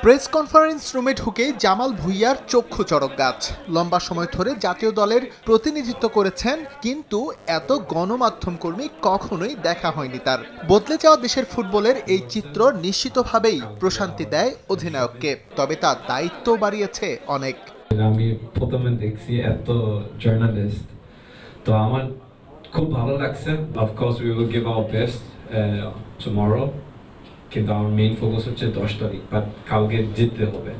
Press conference রুমে ঢুকেই জামাল ভুঁইয়ার চক্ষু চড়ক গাছ। লম্বা সময় ধরে জাতীয় দলের প্রতিনিধিত্ব করেছেন, কিন্তু এত গণমাধ্যম কর্মী কখনোই দেখা হয়নি তার। বদলে যাওয়া দেশের ফুটবলের এই চিত্র নিশ্চিতভাবেই প্রশান্তি দেয় অধিনায়ককে, তবে তার দায়িত্ব বাড়িয়েছে অনেক। আমি প্রথমে দেখছি এত জার্নালিস্ট, তো আমার খুব ভালো লাগছে। Of course we will give our best tomorrow, কিন্তু আমার মেইন ফোকাস হচ্ছে 10 তারিখ, বাট কালকে জিততে হবে।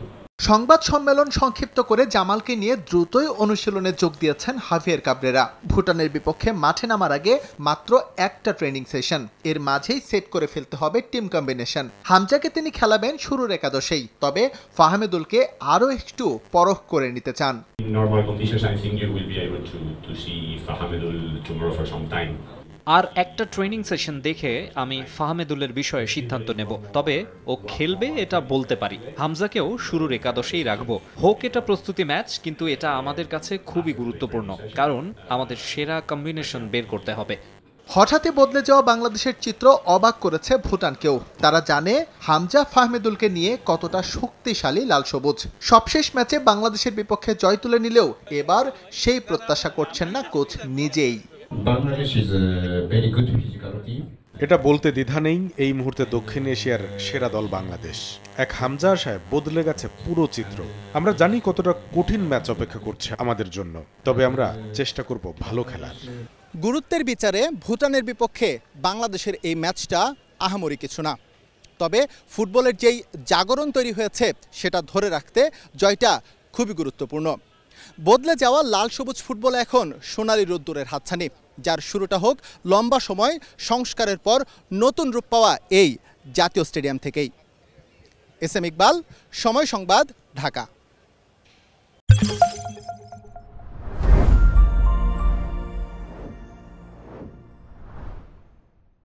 সংবাদ সম্মেলন সংক্ষিপ্ত করে জামালকে নিয়ে দ্রুতই অনুশীলনে যোগ দিয়েছেন হাভিয়ের কাবরেরা। ভুটানের বিপক্ষে মাঠে নামার আগে মাত্র একটা ট্রেনিং সেশন, এর মাঝেই সেট করে ফেলতে হবে টিম কম্বিনেশন। হামজাকে তিনি খেলাবেন শুরুর একাদশেই, তবে ফাহমেদুলকে আরও একটু পরখ করে নিতে চান। Normal conditions, I think you will be able to see Fahmedul tomorrow for some time. আর একটা ট্রেনিং সেশন দেখে আমি ফাহমেদুলের বিষয়ে সিদ্ধান্ত নেব, তবে ও খেলবে এটা বলতে পারি। হামজাকেও শুরুর একাদশেই রাখবো। হোক এটা প্রস্তুতি ম্যাচ, কিন্তু এটা আমাদের কাছে খুবই গুরুত্বপূর্ণ, কারণ আমাদের সেরা কম্বিনেশন বের করতে হবে। হঠাৎই বদলে যাওয়া বাংলাদেশের চিত্র অবাক করেছে ভুটানকেও। তারা জানে হামজা ফাহমেদুলকে নিয়ে কতটা শক্তিশালী লাল সবুজ। সবশেষ ম্যাচে বাংলাদেশের বিপক্ষে জয় তুলে নিলেও এবার সেই প্রত্যাশা করছেন না কোচ নিজেই। এটা বলতে দ্বিধা নেই, এই মুহূর্তে দক্ষিণ এশিয়ার সেরা দল বাংলাদেশ। এক হামজা আশায় বদলে গেছে পুরো চিত্র। আমরা জানি কতটা কঠিন ম্যাচ অপেক্ষা করছে আমাদের জন্য, তবে আমরা চেষ্টা করব ভালো খেলার। গুরুত্বের বিচারে ভুটানের বিপক্ষে বাংলাদেশের এই ম্যাচটা আহামরি কিছু না, তবে ফুটবলের যেই জাগরণ তৈরি হয়েছে সেটা ধরে রাখতে জয়টা খুবই গুরুত্বপূর্ণ। বদলে যাওয়া লাল সবুজ ফুটবল এখন সোনালী রোদ্দুরের হাতছানি, যার শুরুটা হোক লম্বা সময় সংস্কারের পর নতুন রূপ পাওয়া এই জাতীয় স্টেডিয়াম থেকেই। এস এম ইকবাল, সময় সংবাদ, ঢাকা।